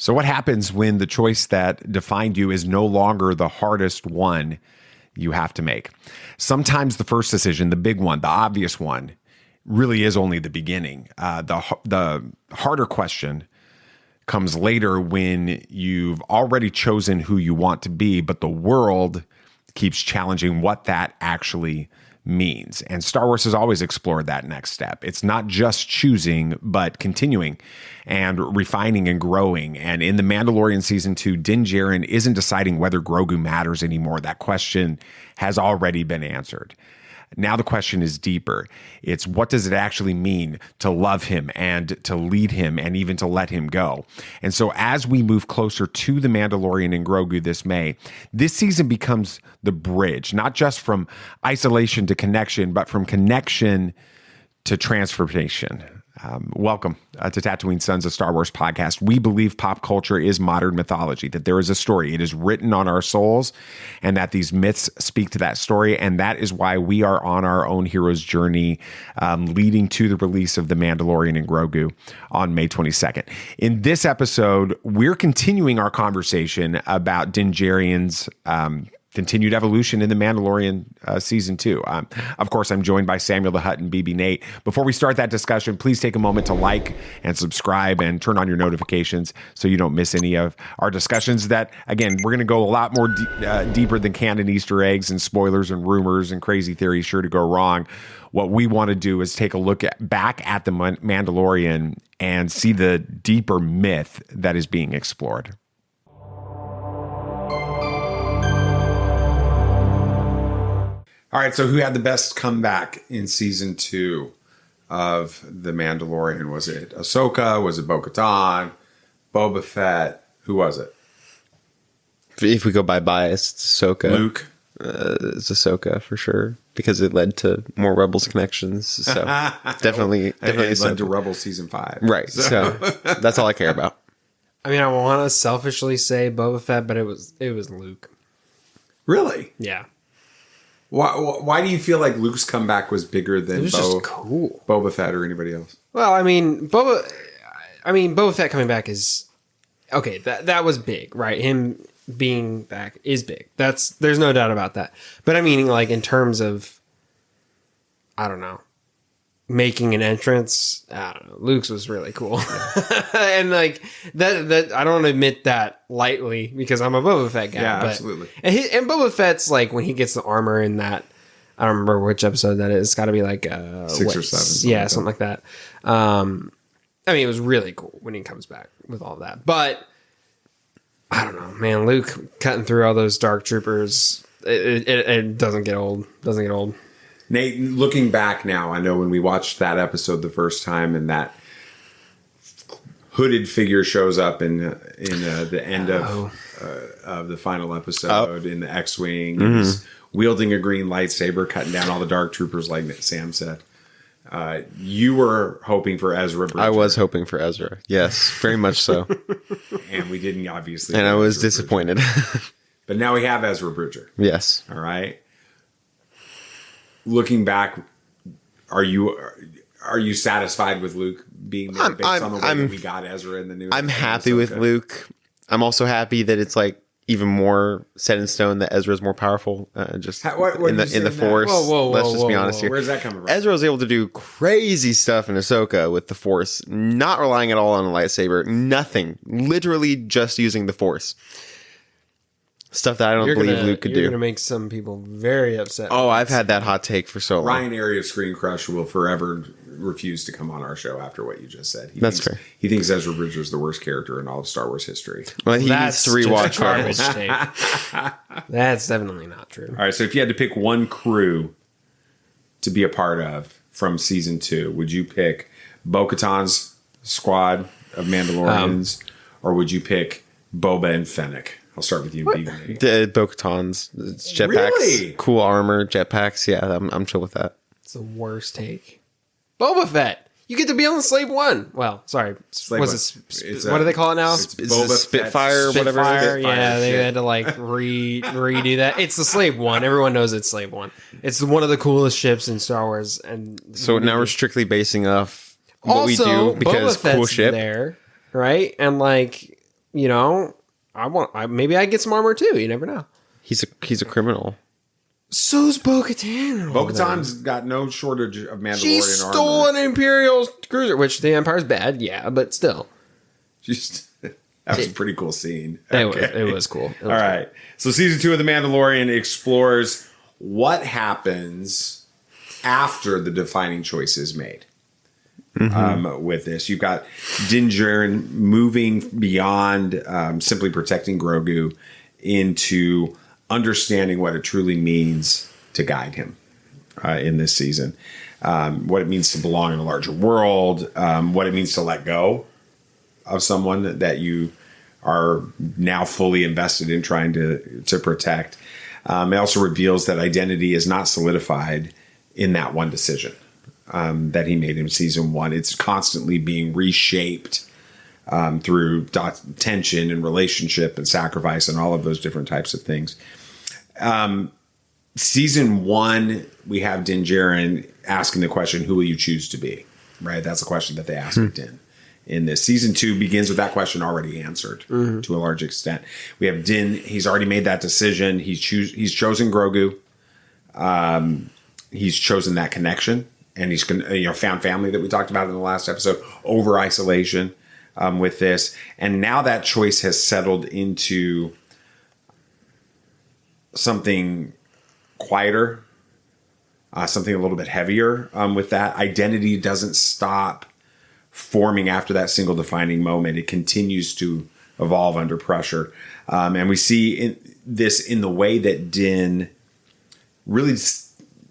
So what happens when the choice that defined you is no longer the hardest one you have to make? Sometimes the first decision, the big one, the obvious one, really is only the beginning. The harder question comes later when you've already chosen who you want to be, but the world keeps challenging what that actually means. And Star Wars has always explored that next step. It's not just choosing, but continuing and refining and growing. And in The Mandalorian Season 2, Din Djarin isn't deciding whether Grogu matters anymore. That question has already been answered. Now the question is deeper. It's what does it actually mean to love him and to lead him and even to let him go? And so as we move closer to The Mandalorian and Grogu this May, this season becomes the bridge, not just from isolation to connection, but from connection to transformation. Welcome to Tatooine Sons, a Star Wars podcast. We believe pop culture is modern mythology, that there is a story. It is written on our souls, and that these myths speak to that story. And that is why we are on our own hero's journey, leading to the release of The Mandalorian and Grogu on May 22nd. In this episode, we're continuing our conversation about Din Djarin's continued evolution in The Mandalorian Season 2. Of course, I'm joined by Samuel the Hutt and BB Nate. Before we start that discussion, please take a moment to like and subscribe and turn on your notifications so you don't miss any of our discussions that, again, we're going to go a lot more deeper than canon Easter eggs and spoilers and rumors and crazy theories sure to go wrong. What we want to do is take a look back at The Mandalorian and see the deeper myth that is being explored. All right, so who had the best comeback in season 2 of The Mandalorian? Was it Ahsoka? Was it Bo-Katan? Boba Fett? Who was it? If we go by bias, it's Ahsoka. Luke? It's Ahsoka for sure, because it led to more Rebels connections. So definitely It led Ahsoka. to Rebels Season 5. Right, so that's all I care about. I mean, I want to selfishly say Boba Fett, but it was Luke. Really? Yeah. Why do you feel like Luke's comeback was bigger than It was just cool. Boba Fett or anybody else? Well, I mean, Boba Fett coming back is okay. That was big, right? Him being back is big. There's no doubt about that. But I mean, like in terms of, I don't know, making an entrance. I don't know. Luke's was really cool, and like that. I don't admit that lightly because I'm a Boba Fett guy. Yeah, but, absolutely. And Boba Fett's like when he gets the armor in that. I don't remember which episode that is. It's got to be like 6 or 7. Yeah, something like that. I mean, it was really cool when he comes back with all that. But I don't know, man. Luke cutting through all those Dark Troopers. It doesn't get old. Doesn't get old. Nate, looking back now, I know when we watched that episode the first time and that hooded figure shows up in the end of the final episode in the X-Wing, he's wielding a green lightsaber, cutting down all the Dark Troopers, like Sam said. You were hoping for Ezra Bridger. I was hoping for Ezra. Yes, very much so. And we didn't, obviously. And I was Ezra disappointed. But now we have Ezra Bridger. Yes. All right. Looking back, are you satisfied with Luke being there based on the way that we got Ezra in the new? I'm happy with Luke. I'm also happy that it's like even more set in stone that Ezra's more powerful. Just in the Force. Whoa, Let's just be honest here. Where's that coming from? Ezra was able to do crazy stuff in Ahsoka with the Force, not relying at all on a lightsaber. Nothing. Literally just using the Force. Stuff that I don't believe Luke could do. You're going to make some people very upset. Oh, I've had that hot take for so long. Ryan Area Screen Crush will forever refuse to come on our show after what you just said. That's fair. He thinks Ezra Bridger is the worst character in all of Star Wars history. Well, he needs to rewatch garbage Rebels. tape. That's definitely not true. All right, so if you had to pick one crew to be a part of from season 2, would you pick Bo-Katan's squad of Mandalorians, or would you pick Boba and Fennec? I'll start with you, BB. The Bo-Katan's jetpacks, Really? cool armor, jetpacks. Yeah, I'm chill with that. It's the worst take. Boba Fett. You get to be on the Slave One. Well, sorry. Slave what do they call it now? It's Is Boba it Spitfire or whatever? Spitfire, yeah, they shit. had to like redo that. It's the Slave One. Everyone knows it's Slave One. It's one of the coolest ships in Star Wars. And So now we're strictly basing off what also, we do because Boba Fett's cool ship. there, right? And like maybe I get some armor too. You never know. He's a criminal. So's Bo-Katan. Bo-Katan's got no shortage of Mandalorian She stole armor. an Imperial cruiser, which the Empire's bad, yeah, but still. That was a pretty cool scene. It was cool. All right. So season 2 of The Mandalorian explores what happens after the defining choice is made. With this, you've got Din Djarin moving beyond simply protecting Grogu into understanding what it truly means to guide him in this season. What it means to belong in a larger world, what it means to let go of someone that you are now fully invested in trying to protect. It also reveals that identity is not solidified in that one decision that he made in season 1. It's constantly being reshaped through tension and relationship and sacrifice and all of those different types of things. Season 1, we have Din Djarin asking the question, who will you choose to be? Right? That's the question that they asked Din. In this season 2 begins with that question already answered to a large extent. We have Din. He's already made that decision. He's chosen Grogu. He's chosen that connection, and he's found family that we talked about in the last episode over isolation with this. And now that choice has settled into something quieter, something a little bit heavier with that. Identity doesn't stop forming after that single defining moment. It continues to evolve under pressure. And we see this in the way that Din really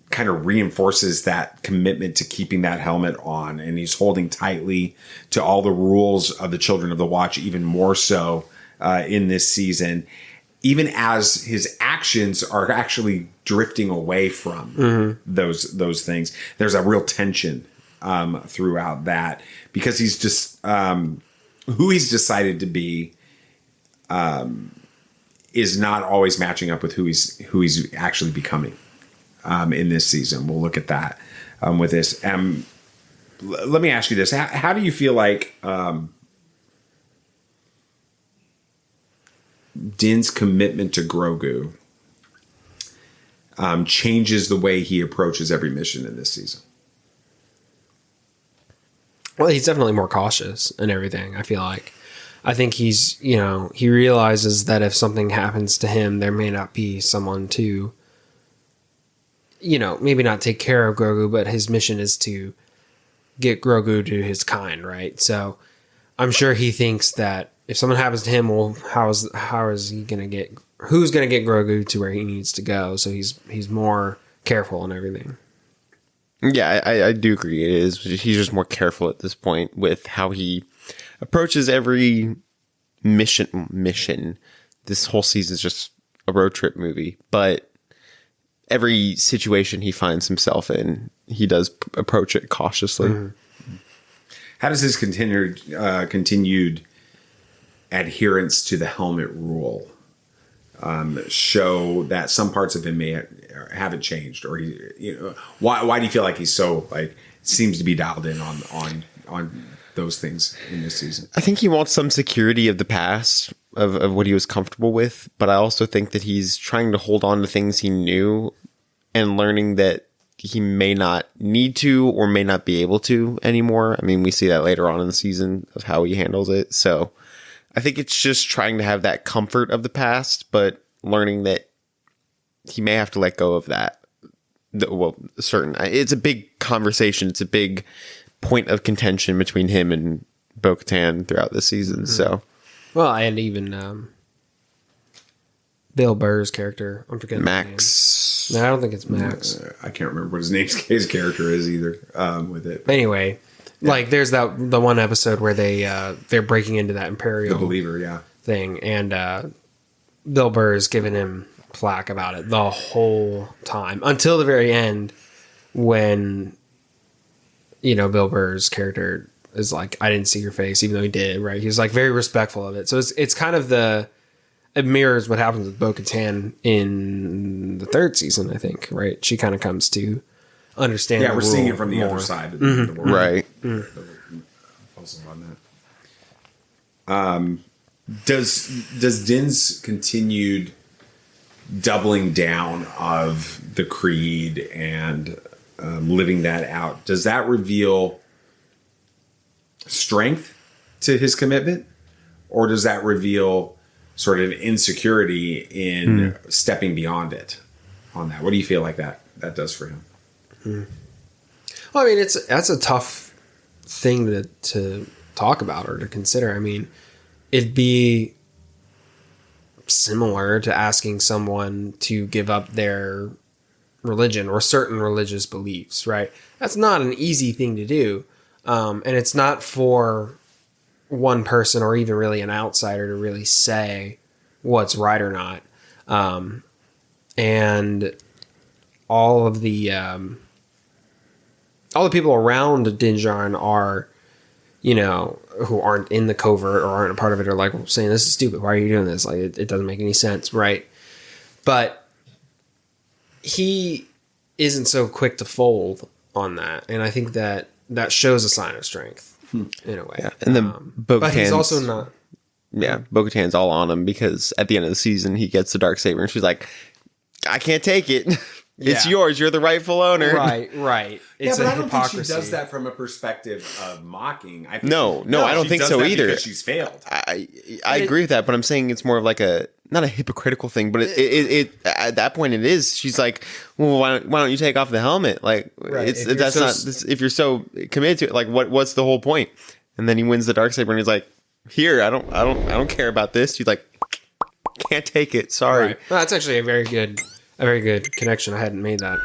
kind of reinforces that commitment to keeping that helmet on. And he's holding tightly to all the rules of the Children of the Watch, even more so in this season, even as his actions are actually drifting away from those things. There's a real tension throughout that, because he's just who he's decided to be is not always matching up with who he's actually becoming in this season. We'll look at that with this. Let me ask you this: how do you feel like Din's commitment to Grogu changes the way he approaches every mission in this season? Well, he's definitely more cautious and everything. I feel like. I think he's, he realizes that if something happens to him, there may not be someone to, maybe not take care of Grogu, but his mission is to get Grogu to his kind, right? So I'm sure he thinks that if something happens to him, well, who's going to get Grogu to where he needs to go? So he's more careful and everything. Yeah, I do agree. He's just more careful at this point with how he approaches every mission. This whole season is just a road trip movie, but every situation he finds himself in, he does approach it cautiously. Mm-hmm. How does his continued adherence to the helmet rule show that some parts of him haven't changed, or why do you feel like he's so seems to be dialed in on those things in this season? I think he wants some security of the past of what he was comfortable with, but I also think that he's trying to hold on to things he knew and learning that he may not need to or may not be able to anymore. I mean, we see that later on in the season of how he handles it. So I think it's just trying to have that comfort of the past, but learning that he may have to let go of that. It's a big conversation. It's a big point of contention between him and Bo-Katan throughout the season. Mm-hmm. So, well, and even Bill Burr's character, I'm forgetting Max. No, I don't think it's Max. I can't remember what his character is either. With it, anyway, there's the one episode where they're breaking into that Imperial, the Believer, thing, and Bill Burr is giving him flack about it the whole time until the very end, when Bill Burr's character is like, I didn't see your face, even though he did, right? He's very respectful of it. So it's kind of it mirrors what happens with Bo-Katan in the third season, I think, right? She kind of comes to understand. Yeah, we're seeing it from the other side of the world. Right. Also on that. Does Din's continued doubling down of the creed and living that out, does that reveal strength to his commitment, or does that reveal sort of insecurity in stepping beyond it on that? What do you feel like that does for him? Well, I mean, that's a tough thing to talk about or to consider. I mean, it'd be similar to asking someone to give up their religion or certain religious beliefs, right? That's not an easy thing to do. And it's not for one person or even really an outsider to really say what's right or not. And all the people around Din Djarin are, who aren't in the covert or aren't a part of it, are like saying, this is stupid. Why are you doing this? Like, it doesn't make any sense. Right. But he isn't so quick to fold on that. And I think that shows a sign of strength in a way. Yeah. And then but he's also not. Yeah. Bo-Katan's all on him because at the end of the season, he gets the Darksaber and she's like, I can't take it. It's yours. You're the rightful owner. Right. It's but a I don't hypocrisy. think she does that from a perspective of mocking. I think No, I don't think so either. Because she's failed. I agree with that, but I'm saying it's more of like not a hypocritical thing, but it at that point it is. She's like, well, why don't you take off the helmet? Like, if you're so committed to it, like what's the whole point? And then he wins the Darksaber and he's like, here, I don't care about this. She's like, can't take it. Sorry. Right. Well, that's actually a very good connection. I hadn't made that.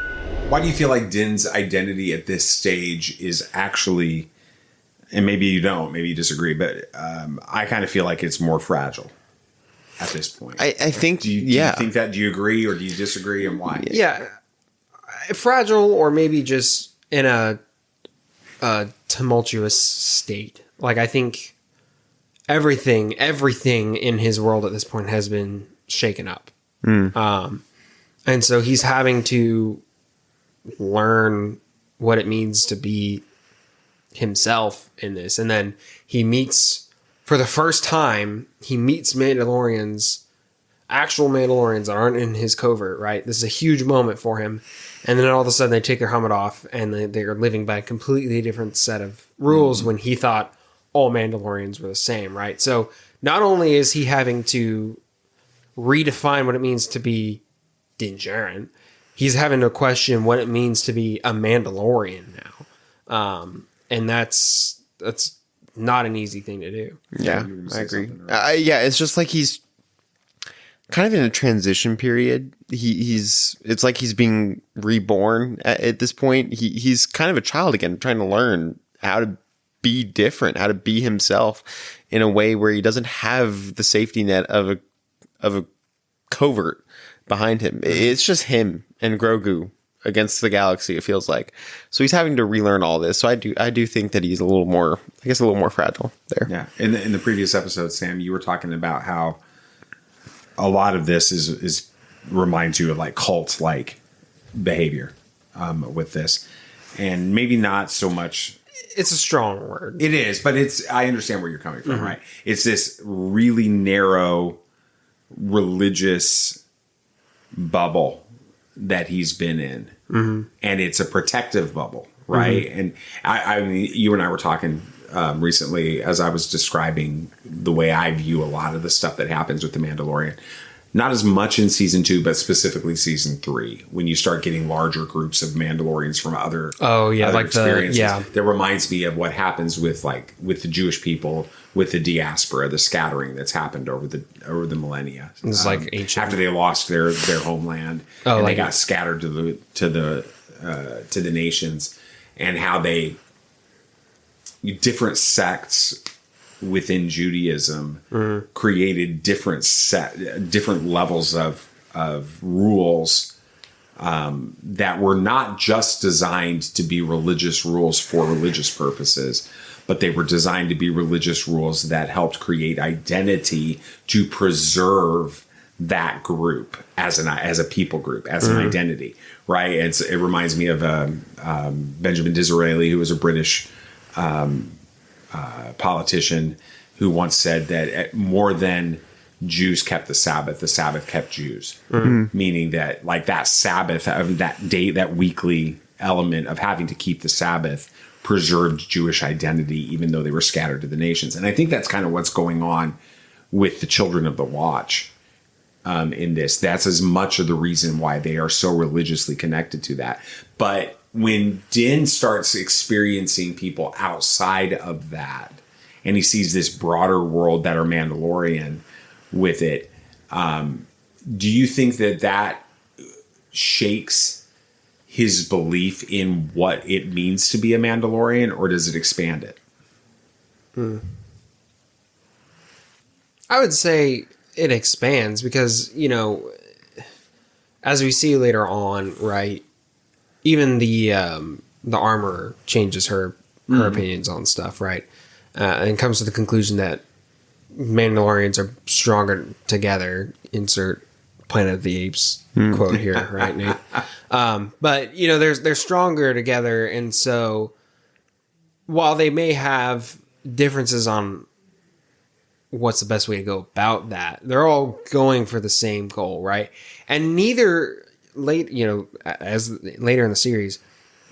Why do you feel like Din's identity at this stage is actually, and maybe you don't, maybe you disagree, but I kind of feel like it's more fragile at this point. I think, do you think that? Do you agree or do you disagree, and why? Yeah. Fragile, or maybe just in a tumultuous state. Like, I think everything in his world at this point has been shaken up. And so he's having to learn what it means to be himself in this. And then for the first time, he meets Mandalorians, actual Mandalorians that aren't in his covert, right? This is a huge moment for him. And then all of a sudden they take their helmet off and they're living by a completely different set of rules when he thought all Mandalorians were the same, right? So not only is he having to redefine what it means to be Din Djarin, he's having to question what it means to be a Mandalorian now. And that's not an easy thing to do. Yeah, I agree. It's just like he's kind of in a transition period. It's like he's being reborn at this point. He's kind of a child again, trying to learn how to be different, how to be himself in a way where he doesn't have the safety net of a covert behind him. It's just him and Grogu against the galaxy, it feels like. So he's having to relearn all this. So I do think that he's a little more fragile there. Yeah. In the previous episode, Sam, you were talking about how a lot of this is reminds you of like cult-like behavior with this. And maybe not so much. It's a strong word. It is, but I understand where you're coming from, right? It's this really narrow religious bubble that he's been in, and it's a protective bubble, right? And I mean, you and I were talking recently as I was describing the way I view a lot of the stuff that happens with the Mandalorian. Not as much in season 2, but specifically season 3, when you start getting larger groups of Mandalorians from other like experiences. That reminds me of what happens with the Jewish people, with the diaspora, the scattering that's happened over the millennia. It's like ancient, after they lost their homeland, and they got scattered to the nations, and how different sects within Judaism created different levels of rules that were not just designed to be religious rules for religious purposes, but they were designed to be religious rules that helped create identity to preserve that group as a people group, as an identity, right? It reminds me of Benjamin Disraeli, who was a British politician who once said that more than Jews kept the Sabbath kept Jews. Meaning that like that Sabbath of that day, that weekly element of having to keep the Sabbath preserved Jewish identity, even though they were scattered to the nations. And I think that's kind of what's going on with the Children of the Watch in this. That's as much of the reason why they are so religiously connected to that. But when Din starts experiencing people outside of that, and he sees this broader world that are Mandalorian with it, do you think that shakes his belief in what it means to be a Mandalorian, or does it expand it? I would say it expands because, you know, as we see later on, right, even the armorer changes her opinions on stuff, right, and comes to the conclusion that Mandalorians are stronger together. Insert Planet of the Apes quote here, right, Nate? But you know, they're stronger together, and so while they may have differences on what's the best way to go about that, they're all going for the same goal, right? And neither as later in the series,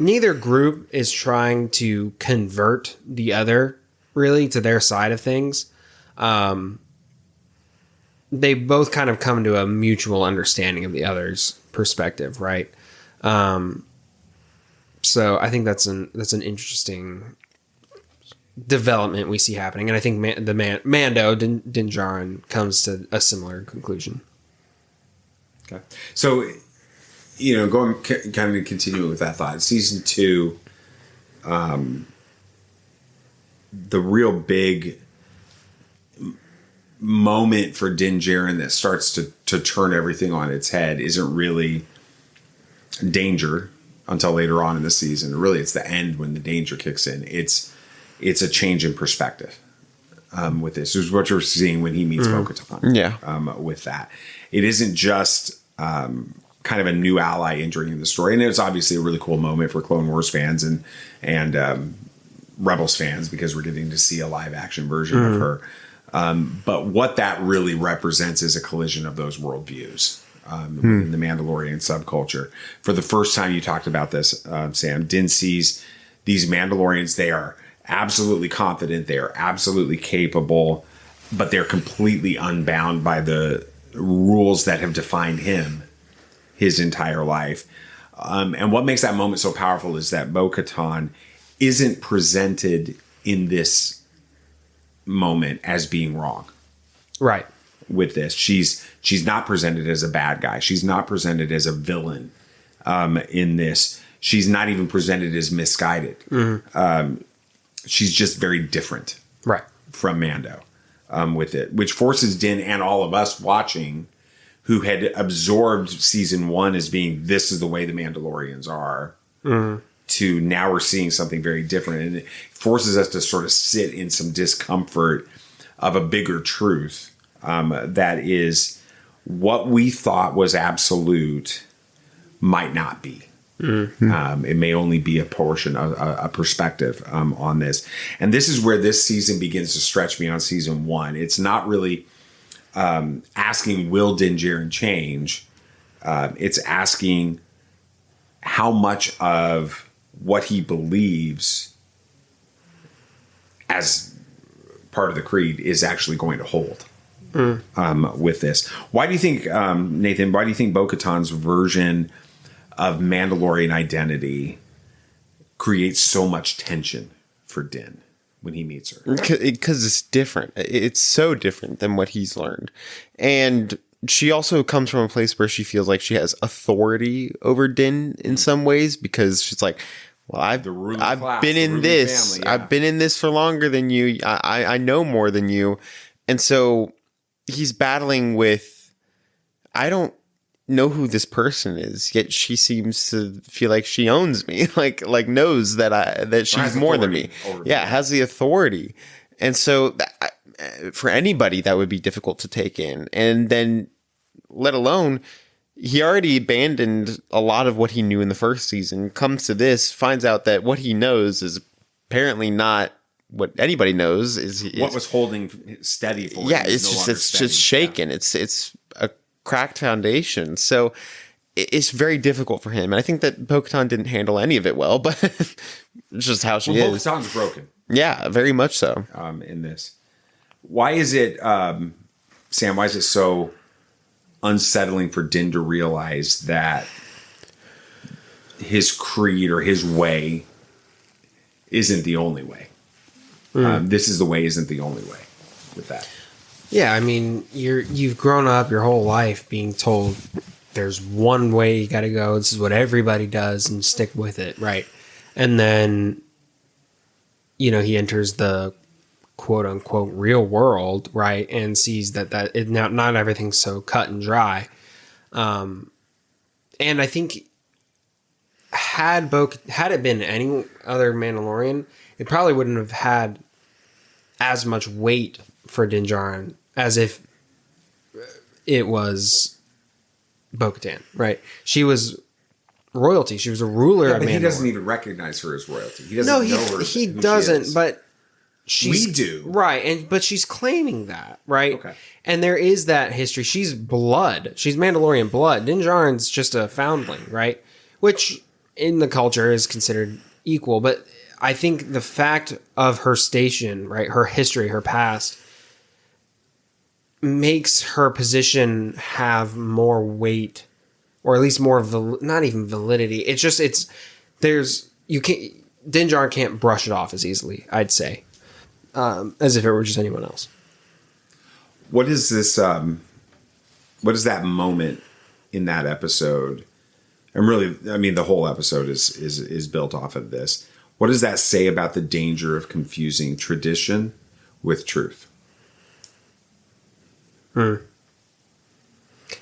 neither group is trying to convert the other really to their side of things. They both kind of come to a mutual understanding of the other's perspective, right? So I think that's an interesting development we see happening, and I think Mando Din Djarin comes to a similar conclusion. Okay, so you know, kind of continuing with that thought, season 2, the real big moment for Din Djarin that starts to turn everything on its head isn't really danger until later on in the season. Really, it's the end when the danger kicks in. It's a change in perspective with this. This is what you're seeing when he meets Bo-Katan. Yeah. With that, it isn't just kind of a new ally entering the story, and it's obviously a really cool moment for Clone Wars fans and Rebels fans because we're getting to see a live action version of her. But what that really represents is a collision of those worldviews within the Mandalorian subculture. For the first time, you talked about this, Sam. Din sees these Mandalorians. They are absolutely confident. They are absolutely capable, but they're completely unbound by the rules that have defined him his entire life. And what makes that moment so powerful is that Bo-Katan isn't presented in this moment as being wrong. Right. With this, she's not presented as a bad guy. She's not presented as a villain in this. She's not even presented as misguided. She's just very different, right, from Mando with it, which forces Din and all of us watching, who had absorbed season 1 as being this is the way the Mandalorians are, to now we're seeing something very different, and it forces us to sort of sit in some discomfort of a bigger truth. That is, what we thought was absolute might not be. It may only be a portion of a perspective on this. And this is where this season begins to stretch beyond season 1. It's not really asking, will Din Djarin change? It's asking how much of what he believes as part of the creed is actually going to hold. With this. Why do you think, Nathan, why do you think Bo-Katan's version of Mandalorian identity creates so much tension for Din when he meets her? Because it's different. It's so different than what he's learned. And she also comes from a place where she feels like she has authority over Din in some ways, because she's like, well, I've been in this. Family, yeah. I've been in this for longer than you. I know more than you. And so he's battling with, I don't know who this person is, yet she seems to feel like she owns me, like knows that she's more than me. Yeah, has the authority. And so for anybody that would be difficult to take in. And then let alone, he already abandoned a lot of what he knew in the first season, comes to this, finds out that what he knows is apparently not what anybody knows is What was holding steady for him? yeah, is it's no just longer it's steady. just shaken. It's a cracked foundation. So it's very difficult for him. And I think that Bo-Katan didn't handle any of it well, but it's just how she is. Bo-Katan's broken. Yeah, very much so. In this. Why is it, Sam, why is it so unsettling for Din to realize that his creed or his way isn't the only way? This is the way isn't the only way with that. Yeah, I mean, you've grown up your whole life being told there's one way you got to go. This is what everybody does, and stick with it, right? And then, he enters the quote unquote real world, right, and sees that not everything's so cut and dry. And I think had it been any other Mandalorian, it probably wouldn't have had as much weight for Din Djarin as if it was Bo-Katan, right? She was royalty. She was a ruler of Mandalore. He doesn't even recognize her as royalty. He doesn't know her. He who doesn't, she is. but we do. Right, but she's claiming that, right? Okay. And there is that history. She's blood. She's Mandalorian blood. Din Djarin's just a foundling, right? Which in the culture is considered equal, but I think the fact of her station, right, her history, her past, makes her position have more weight, or at least more not even validity. It's just Din Djarin can't brush it off as easily, I'd say, as if it were just anyone else. What is this? What is that moment in that episode? And really, I mean, the whole episode is built off of this. What does that say about the danger of confusing tradition with truth?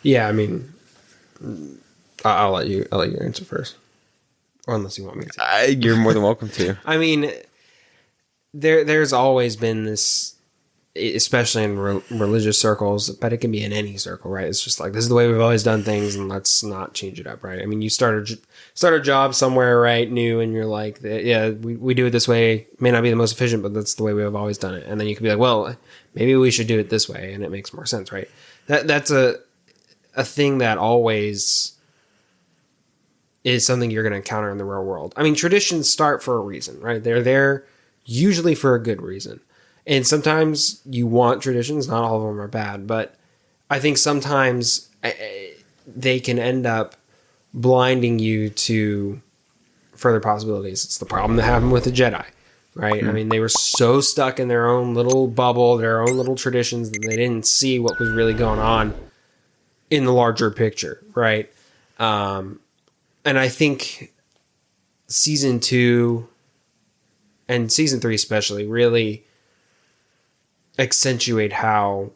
Yeah, I mean, I'll let you answer first, or unless you want me to. You're more than welcome to. I mean, there's always been this, especially in religious circles, but it can be in any circle, right? It's just like, this is the way we've always done things, and let's not change it up, right? I mean, you start a job somewhere, right, new, and you're like, yeah, we do it this way. May not be the most efficient, but that's the way we've always done it. And then you could be like, well, maybe we should do it this way, and it makes more sense, right? That's a thing that always is something you're going to encounter in the real world. I mean, traditions start for a reason, right? They're there usually for a good reason. And sometimes you want traditions, not all of them are bad, but I think sometimes they can end up blinding you to further possibilities. It's the problem that happened with the Jedi, right? I mean, they were so stuck in their own little bubble, their own little traditions, that they didn't see what was really going on in the larger picture, right? And I think season 2 and season 3 especially really accentuate how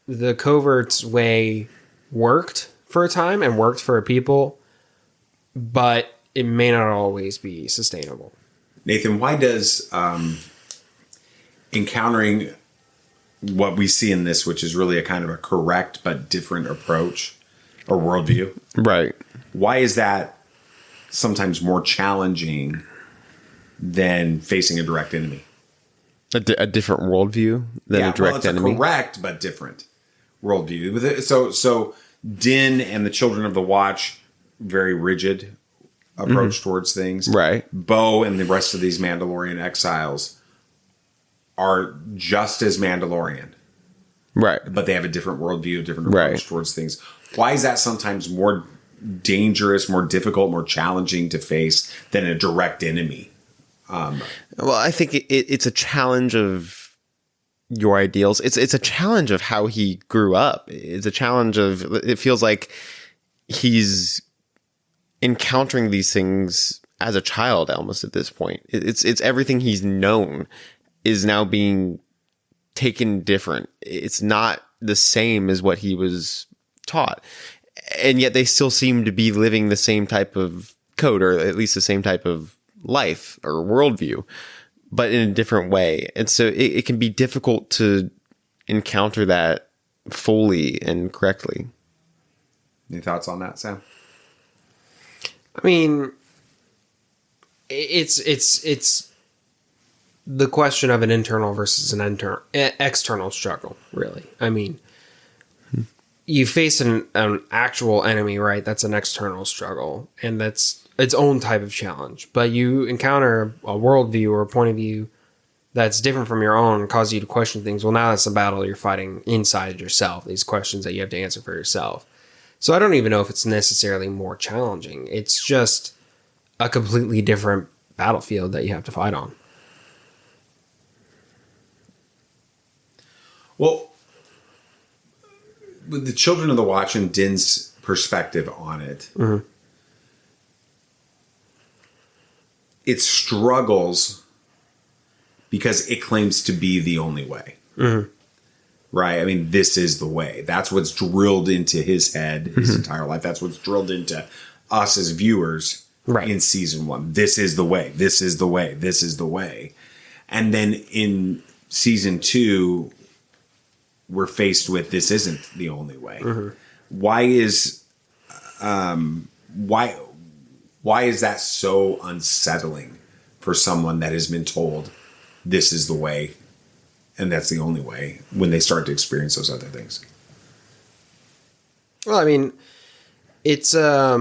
the covert's way worked for a time and worked for people, but it may not always be sustainable. Nathan, why does encountering what we see in this, which is really a kind of a correct but different approach or worldview, Right. why is that sometimes more challenging than facing a direct enemy? A different worldview than a direct enemy. It's a correct but different worldview. So Din and the Children of the Watch, very rigid approach towards things. Right. Bo and the rest of these Mandalorian exiles are just as Mandalorian, Right. but they have a different worldview, a different approach towards things. Why is that sometimes more dangerous, more difficult, more challenging to face than a direct enemy? Well, I think it's a challenge of your ideals. It's a challenge of how he grew up. It's a challenge of, it feels like he's encountering these things as a child almost at this point. It's everything he's known is now being taken different. It's not the same as what he was taught. And yet they still seem to be living the same type of code, or at least the same type of life or worldview, but in a different way. And so it can be difficult to encounter that fully and correctly. Any thoughts on that, Sam? I mean, it's the question of an internal versus an external struggle, really. I mean, you face an actual enemy, right? That's an external struggle, and that's its own type of challenge. But you encounter a worldview or a point of view that's different from your own and causes you to question things. Well, now that's a battle you're fighting inside yourself, these questions that you have to answer for yourself. So I don't even know if it's necessarily more challenging. It's just a completely different battlefield that you have to fight on. Well, with the Children of the Watch and Din's perspective on it, it struggles because it claims to be the only way. Right? I mean, this is the way. That's what's drilled into his head his entire life. That's what's drilled into us as viewers in season 1. This is the way. This is the way. This is the way. And then in season 2, we're faced with this isn't the only way. Why is that so unsettling for someone that has been told this is the way and that's the only way when they start to experience those other things? Well, I mean, it's I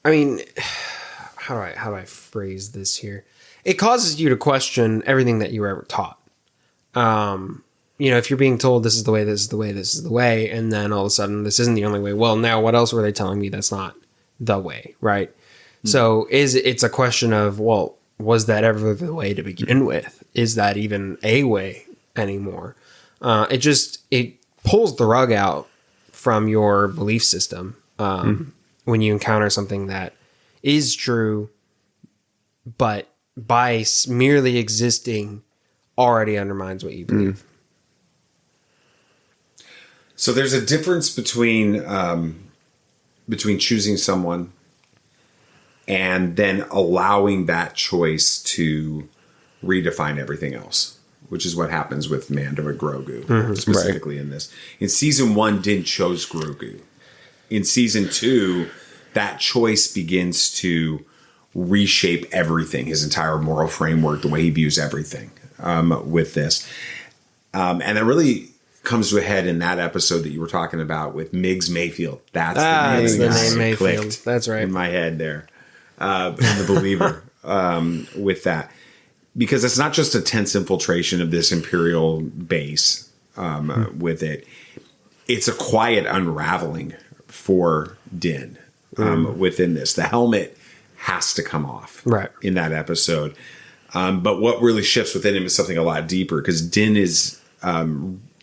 mean, how do I phrase this here? It causes you to question everything that you were ever taught. If you're being told this is the way, this is the way, this is the way, and then all of a sudden this isn't the only way. Well, now what else were they telling me that's not the way, right? So it's a question of, well, was that ever the way to begin with? Is that even a way anymore? It pulls the rug out from your belief system when you encounter something that is true, but by merely existing already undermines what you believe. So there's a difference between choosing someone and then allowing that choice to redefine everything else, which is what happens with Mando and Grogu, specifically in this. In season 1, Din chose Grogu. In season 2, that choice begins to reshape everything, his entire moral framework, the way he views everything with this. And it really comes to a head in that episode that you were talking about with Miggs Mayfield. That's the name Mayfield. That's right. In my head there. In The Believer with that. Because it's not just a tense infiltration of this Imperial base with it. It's a quiet unraveling for Din within this. The helmet has to come off in that episode. But what really shifts within him is something a lot deeper, because Din is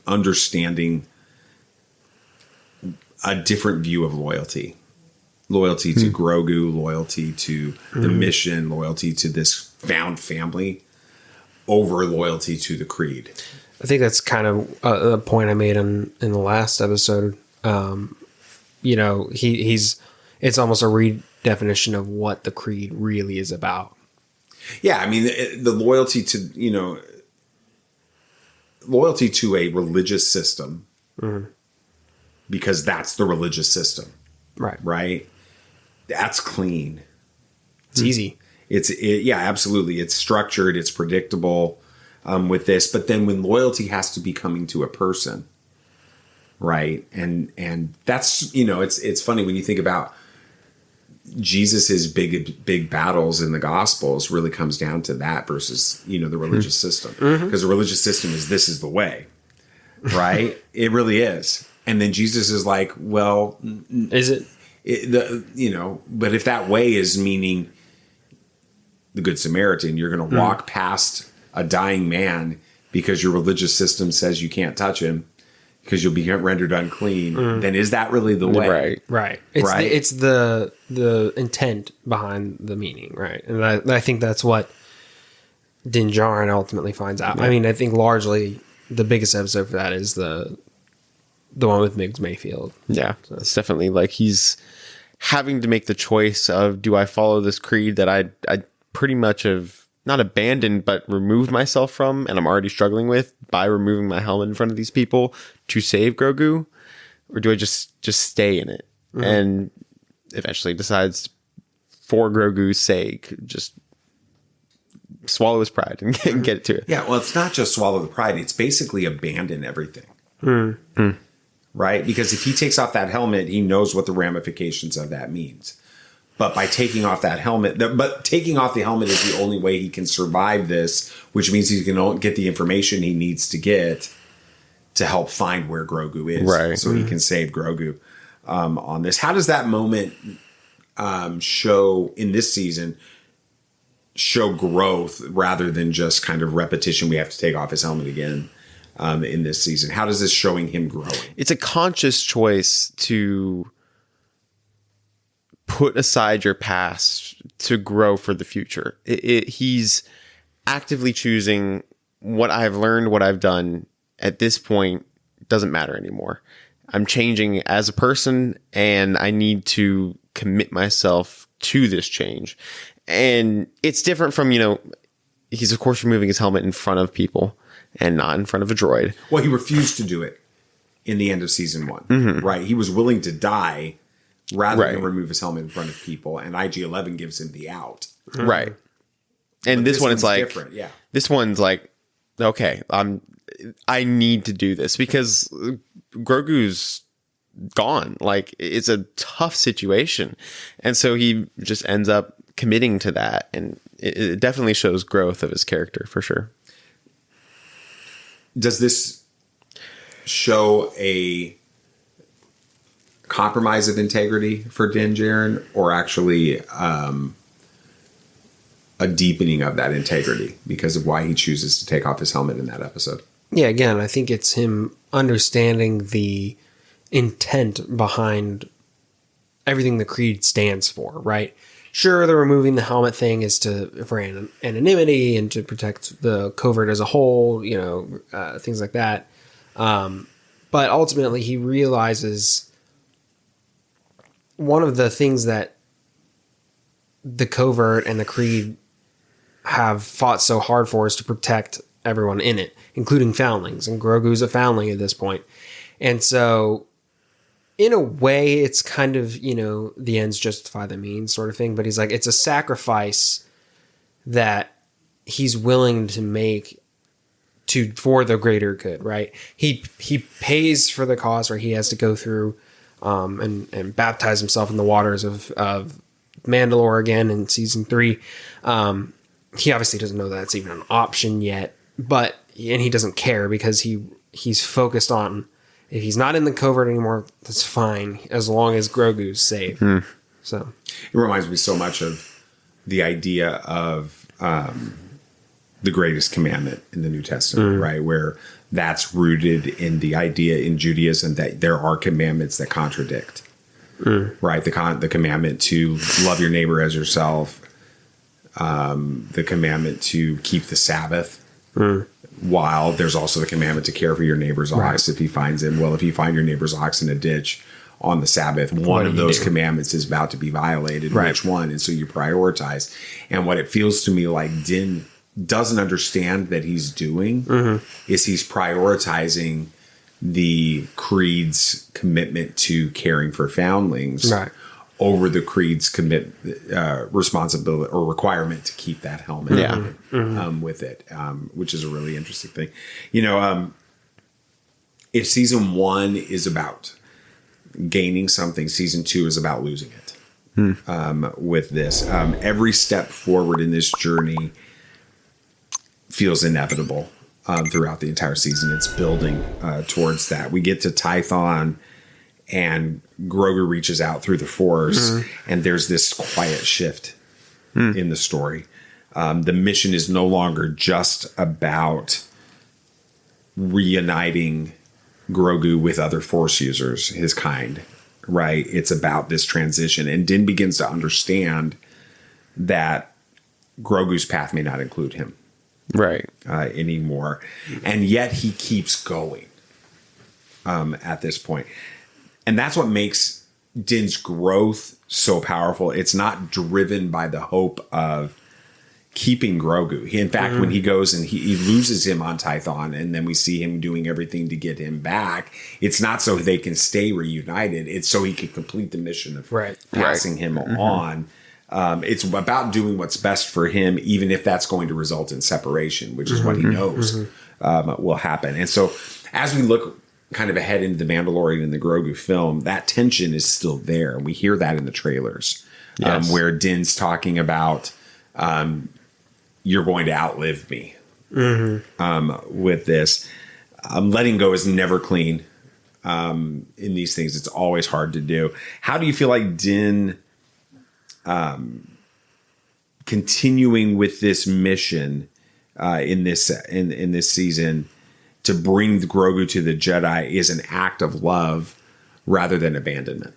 understanding a different view of loyalty. Loyalty to Grogu, loyalty to the mission, loyalty to this found family, over loyalty to the creed. I think that's kind of a point I made in the last episode. It's almost a redefinition of what the creed really is about. Yeah, I mean, the loyalty to a religious system, because that's the religious system, right? That's clean. It's easy. Yeah, absolutely. It's structured. It's predictable with this. But then when loyalty has to be coming to a person, right? And that's, it's funny when you think about Jesus's big battles in the Gospels really comes down to that versus, the religious system. Because the religious system this is the way, right? It really is. And then Jesus is like, well, is it? But if that way is meaning the Good Samaritan, you're going to walk past a dying man because your religious system says you can't touch him because you'll be rendered unclean. Then is that really the way? Right. It's the intent behind the meaning, right? And I think that's what Din Djarin ultimately finds out. Yeah. I mean, I think largely the biggest episode for that is the one with Miggs Mayfield. Yeah, so it's definitely like he's having to make the choice of, do I follow this creed that I pretty much have not abandoned but removed myself from, and I'm already struggling with by removing my helmet in front of these people to save Grogu, or do I just stay in it? And eventually decides, for Grogu's sake, just swallow his pride and get to it. Yeah, well, it's not just swallow the pride. It's basically abandon everything. Right? Because if he takes off that helmet, he knows what the ramifications of that means. But by taking off that helmet, taking off the helmet is the only way he can survive this, which means he can get the information he needs to get to help find where Grogu is. Right. So he can save Grogu on this. How does that moment show in this season, show growth rather than just kind of repetition? We have to take off his helmet again in this season. How does this showing him growing? It's a conscious choice to put aside your past to grow for the future. He's actively choosing what I've learned, what I've done at this point doesn't matter anymore. I'm changing as a person and I need to commit myself to this change. And it's different from, he's of course removing his helmet in front of people and not in front of a droid. Well, he refused to do it in the end of season 1, right? He was willing to die rather than remove his helmet in front of people, and IG-11 gives him the out. Right. And this one, it's like, different. Yeah. This one's like, okay, I need to do this because Grogu's gone. Like, it's a tough situation. And so he just ends up committing to that. And it definitely shows growth of his character for sure. Does this show a compromise of integrity for Din Djarin, or actually a deepening of that integrity because of why he chooses to take off his helmet in that episode? Yeah, again, I think it's him understanding the intent behind everything the creed stands for, right? Sure, the removing the helmet thing is for anonymity and to protect the covert as a whole, things like that. But ultimately, he realizes one of the things that the covert and the creed have fought so hard for is to protect everyone in it, including foundlings. And Grogu's a foundling at this point. And so, in a way, it's kind of, the ends justify the means sort of thing. But he's like, it's a sacrifice that he's willing to make for the greater good, right? He pays for the cause where he has to go through and baptize himself in the waters of Mandalore again in season 3. He obviously doesn't know that's even an option yet, and he doesn't care because he's focused on, if he's not in the covert anymore, that's fine as long as Grogu's safe. So it reminds me so much of the idea of the greatest commandment in the New Testament, right? Where that's rooted in the idea in Judaism that there are commandments that contradict, right? The commandment to love your neighbor as yourself, the commandment to keep the Sabbath, while there's also the commandment to care for your neighbor's ox if he finds him. Well, if you find your neighbor's ox in a ditch on the Sabbath, one of those commandments is about to be violated. Which one? And so you prioritize. And what it feels to me like Din doesn't understand that he's doing is he's prioritizing the creed's commitment to caring for foundlings over the creed's responsibility or requirement to keep that helmet with it, which is a really interesting thing. If season 1 is about gaining something, season 2 is about losing it. With this, every step forward in this journey feels inevitable throughout the entire season. It's building towards that. We get to Tython, and Grogu reaches out through the Force, and there's this quiet shift in the story. The mission is no longer just about reuniting Grogu with other Force users, his kind, right? It's about this transition. And Din begins to understand that Grogu's path may not include him anymore. And yet he keeps going at this point. And that's what makes Din's growth so powerful. It's not driven by the hope of keeping Grogu. In fact, when he goes and he loses him on Tython, and then we see him doing everything to get him back, it's not so they can stay reunited. It's so he can complete the mission of passing him on It's about doing what's best for him, even if that's going to result in separation, which is what he knows will happen. And so as we look kind of ahead into the Mandalorian and the Grogu film, that tension is still there. And we hear that in the trailers, where Din's talking about, you're going to outlive me with this. Letting go is never clean in these things. It's always hard to do. How do you feel like Din continuing with this mission in this season to bring the Grogu to the Jedi is an act of love rather than abandonment?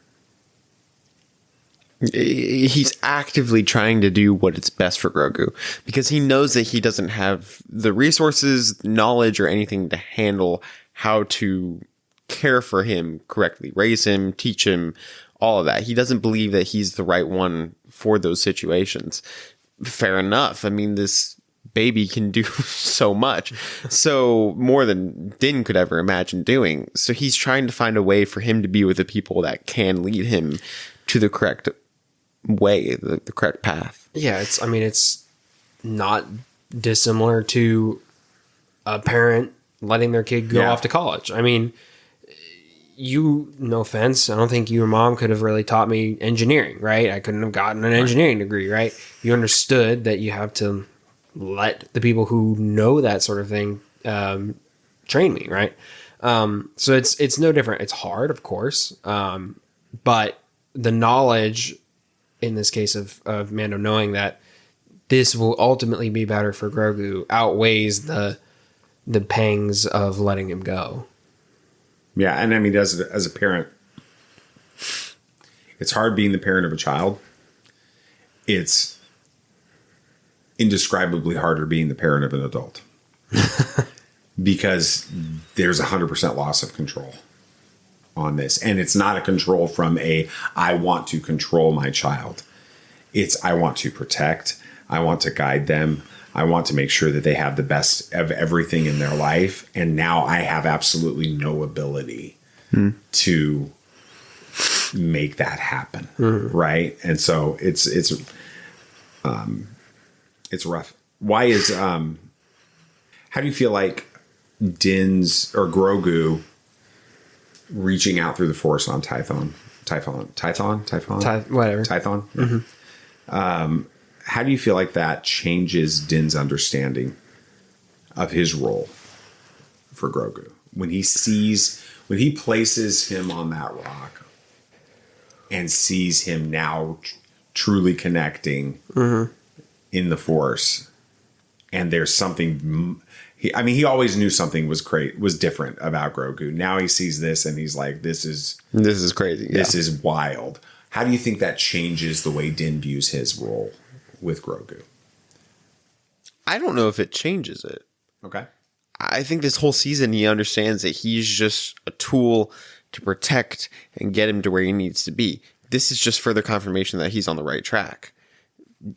He's actively trying to do what is best for Grogu because he knows that he doesn't have the resources, knowledge, or anything to handle how to care for him correctly, raise him, teach him, all of that. He doesn't believe that he's the right one for those situations. Fair enough. I mean, this baby can do so much. So more than Din could ever imagine doing. So he's trying to find a way for him to be with the people that can lead him to the correct way, the correct path. Yeah, it's not dissimilar to a parent letting their kid go off to college. I mean, no offense, I don't think your mom could have really taught me engineering, right? I couldn't have gotten an engineering degree, right? You understood that you have to let the people who know that sort of thing train me, right? So it's no different. It's hard, of course, but the knowledge in this case of Mando knowing that this will ultimately be better for Grogu outweighs the pangs of letting him go. Yeah, and I mean, as a parent, it's hard being the parent of a child. It's indescribably harder being the parent of an adult because there's 100% loss of control on this. And it's not a control from I want to control my child. It's I want to protect. I want to guide them. I want to make sure that they have the best of everything in their life. And now I have absolutely no ability to make that happen. Right. And so it's rough. Why is, how do you feel like Din's or Grogu reaching out through the Force on Tython? Whatever. Tython. How do you feel like that changes Din's understanding of his role for Grogu when he places him on that rock and sees him now truly connecting in the Force, and there's something. He always knew something was different about Grogu. Now he sees this and he's like, "This is crazy. This is wild." How do you think that changes the way Din views his role with Grogu? I don't know if it changes it. Okay. I think this whole season he understands that he's just a tool to protect and get him to where he needs to be. This is just further confirmation that he's on the right track.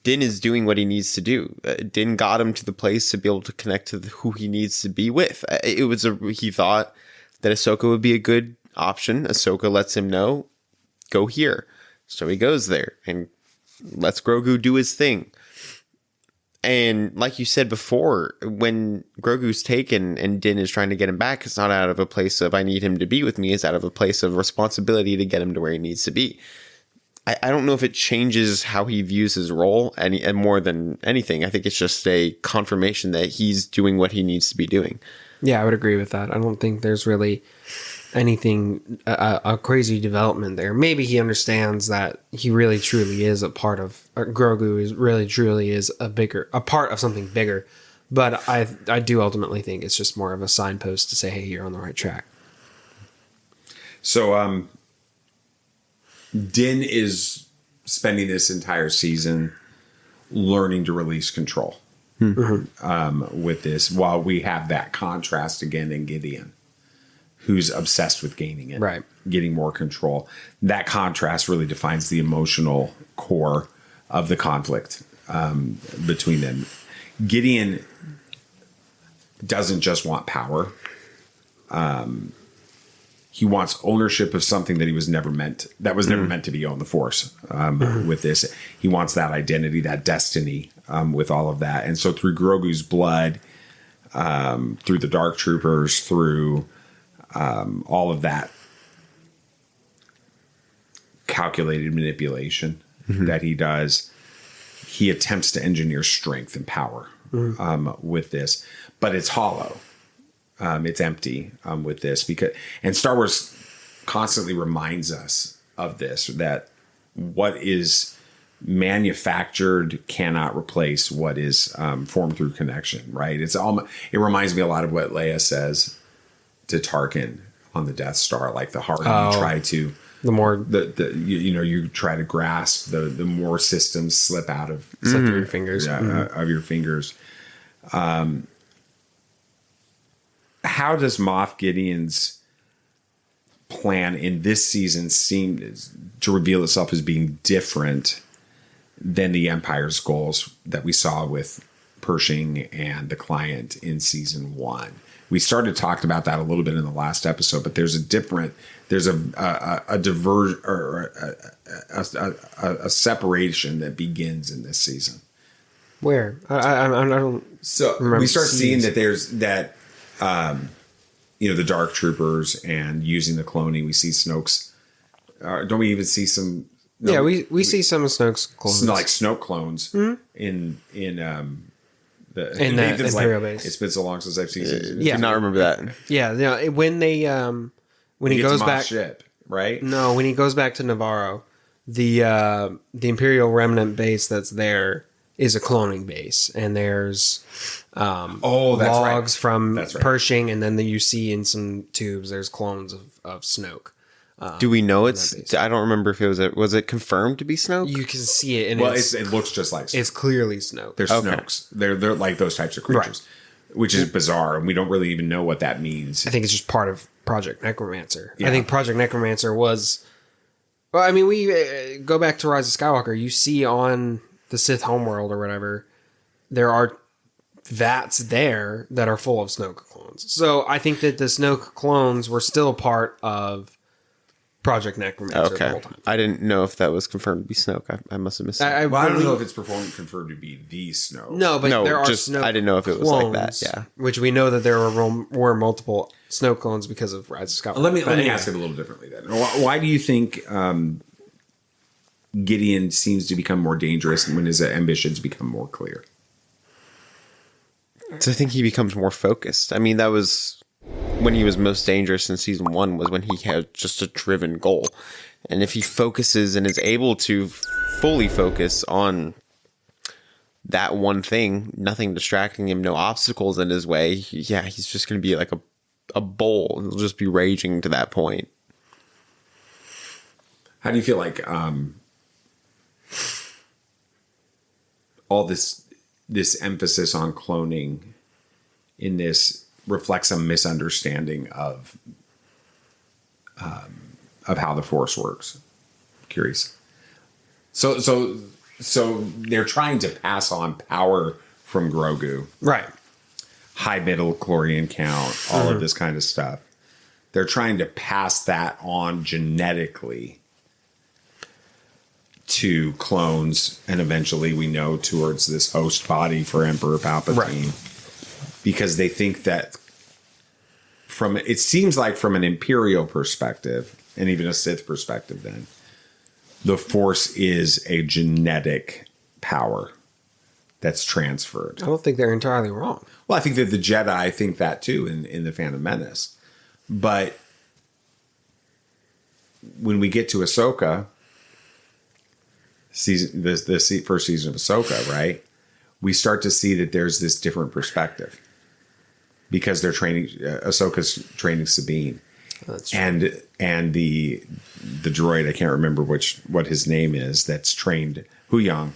Din is doing what he needs to do. Din got him to the place to be able to connect to who he needs to be with. He thought that Ahsoka would be a good option. Ahsoka lets him know, go here. So he goes there and lets Grogu do his thing. And like you said before, when Grogu's taken and Din is trying to get him back, it's not out of a place of I need him to be with me. It's out of a place of responsibility to get him to where he needs to be. I don't know if it changes how he views his role and more than anything. I think it's just a confirmation that he's doing what he needs to be doing. Yeah, I would agree with that. I don't think there's really anything, a crazy development there. Maybe he understands that he really truly is a part of, Grogu is really truly is a part of something bigger. But I do ultimately think it's just more of a signpost to say, hey, you're on the right track. So, Din is spending this entire season learning to release control with this, while we have that contrast again in Gideon, who's obsessed with gaining it, right? Getting more control. That contrast really defines the emotional core of the conflict between them. Gideon doesn't just want power. he wants ownership of something that he was never meant to be on the Force. With this, he wants that identity, that destiny, with all of that. And so through Grogu's blood, through the Dark Troopers, through all of that calculated manipulation that he does, he attempts to engineer strength and power with this, but it's hollow. It's empty with this and Star Wars constantly reminds us of this, that what is manufactured cannot replace what is formed through connection, right? It reminds me a lot of what Leia says to Tarkin on the Death Star, like the harder you try to, the more you try to grasp, the more systems slip out of slip through your fingers. Of your fingers. How does Moff Gideon's plan in this season seem to reveal itself as being different than the Empire's goals that we saw with Pershing and the Client in season 1? We started talking about that a little bit in the last episode, but there's a separation that begins in this season. Where I don't. So we start seeing that there's that. The Dark Troopers and using the cloning. We see Snoke's. Don't we even see some? No, yeah, we see some of Snoke's clones, like Snoke clones in the Imperial base. It's been so long since I've seen it. Yeah, I do not remember that. Yeah, when they when he goes back ship, right? No, when he goes back to Navarro, the Imperial remnant base that's there is a cloning base, and there's logs from Pershing, and then you see in some tubes there's clones of Snoke. Do we know it's? I don't remember if it was it confirmed to be Snoke? You can see it, and it looks just like Snoke. It's clearly Snoke. They're Snokes. They're like those types of creatures, which is bizarre, and we don't really even know what that means. I think it's just part of Project Necromancer. Yeah. I think Project Necromancer was. Well, I mean, we go back to Rise of Skywalker. You see on the Sith homeworld or whatever, there are vats there that are full of Snoke clones. So I think that the Snoke clones were still part of Project Necromancer the whole time. I didn't know if that was confirmed to be Snoke. I must have missed it. I don't know if it's confirmed to be the Snoke. No, but there are Snoke I didn't know if it was like that. Yeah, which we know that there were multiple Snoke clones because of Rise of Skywalker. Let me ask it a little differently then. Why do you think Gideon seems to become more dangerous when his ambitions become more clear? So I think he becomes more focused. I mean, that was when he was most dangerous in season 1, was when he had just a driven goal. And if he focuses and is able to fully focus on that one thing, nothing distracting him, no obstacles in his way, he's just going to be like a bull. He'll just be raging to that point. How do you feel like all this emphasis on cloning in this reflects some misunderstanding of how the Force works? Curious. So they're trying to pass on power from Grogu, right? High midichlorian count, all of this kind of stuff. They're trying to pass that on genetically to clones, and eventually we know towards this host body for Emperor Palpatine. Right. Because they think that it seems like from an Imperial perspective, and even a Sith perspective then, the Force is a genetic power that's transferred. I don't think they're entirely wrong. Well, I think that the Jedi think that too in The Phantom Menace. But when we get to Ahsoka, the first season of Ahsoka, right, we start to see that there's this different perspective. Because they're Ahsoka's training Sabine, and the droid, I can't remember what his name is, that's trained Huyang,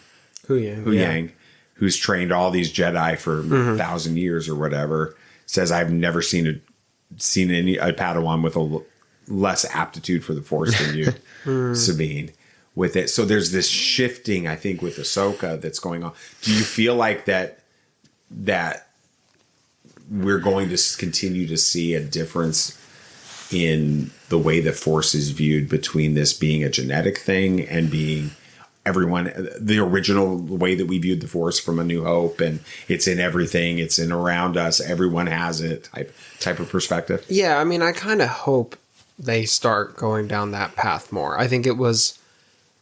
who's trained all these Jedi for 1,000 years or whatever, says I've never seen a Padawan with a less aptitude for the Force than you, Sabine. With it, so there's this shifting, I think, with Ahsoka that's going on. Do you feel like that we're going to continue to see a difference in the way the Force is viewed between this being a genetic thing and being everyone, the original way that we viewed the Force from A New Hope, and it's in everything, it's in around us, everyone has it type of perspective. Yeah, I mean, I kind of hope they start going down that path more. I think it was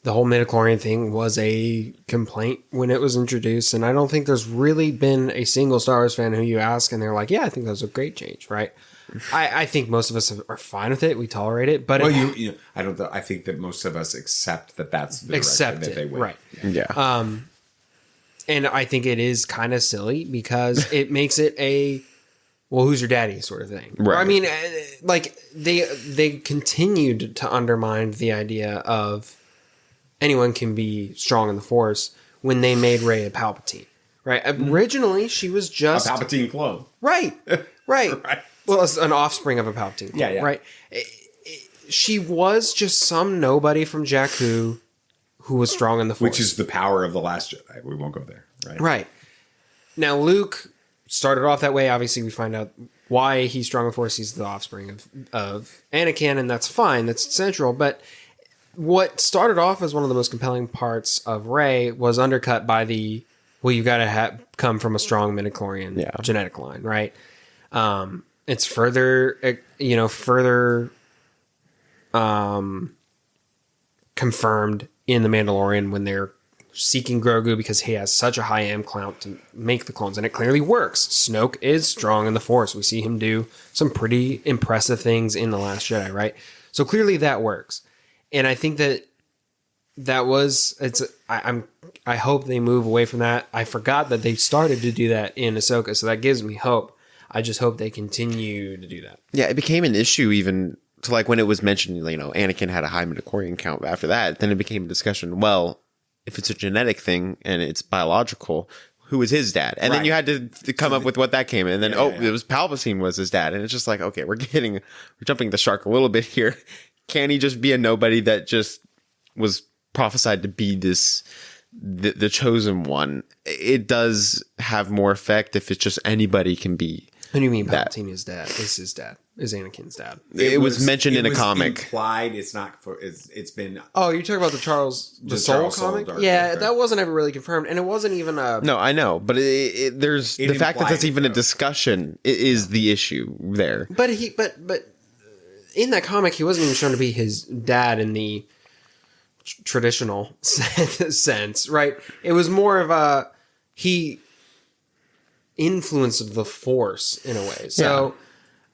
the whole midichlorian thing was a complaint when it was introduced, and I don't think there's really been a single Star Wars fan who you ask and they're like, yeah, I think that was a great change, right? I think most of us are fine with it. We tolerate it, but I think that most of us accept that that's the direction that they went. Right? Yeah. And I think it is kind of silly because it makes it a, well, who's your daddy sort of thing. Right. I mean, like they continued to undermine the idea of anyone can be strong in the Force when they made Rey a Palpatine. Right. Originally, she was just A Palpatine clone. Right. Right. Right. Well, it's an offspring of a Palpatine. Yeah. Right. She was just some nobody from Jakku who was strong in the Force. Which is the power of The Last Jedi. We won't go there. Right. Right. Now, Luke started off that way. Obviously, we find out why he's strong in the Force. He's the offspring of Anakin, and that's fine. That's central. But what started off as one of the most compelling parts of Rey was undercut by the, well, you got to come from a strong midichlorian genetic line, right? It's further confirmed in The Mandalorian when they're seeking Grogu because he has such a high M count to make the clones, and it clearly works. Snoke is strong in the Force. We see him do some pretty impressive things in The Last Jedi, right? So clearly that works, and I think that was I hope they move away from that. I forgot that they started to do that in Ahsoka, so that gives me hope. I just hope they continue to do that. Yeah, it became an issue even to like when it was mentioned, Anakin had a high midichlorian count after that. Then it became a discussion, well, if it's a genetic thing and it's biological, who is his dad? And then you had to come up with what that came in. And then, it was Palpatine was his dad. And it's just like, okay, we're jumping the shark a little bit here. Can he just be a nobody that just was prophesied to be the chosen one? It does have more effect if it's just anybody can be. What do you mean Palpatine is dad? Is his dad? Is Anakin's dad? It was mentioned in a comic. Implied. It's not. It's been. Oh, you're talking about the Soul comic? That wasn't ever really confirmed, and it wasn't even a. No, I know, but there's the fact that that's even a discussion is the issue there. But in that comic, he wasn't even shown to be his dad in the traditional sense, right? It was more of he influenced the Force in a way. So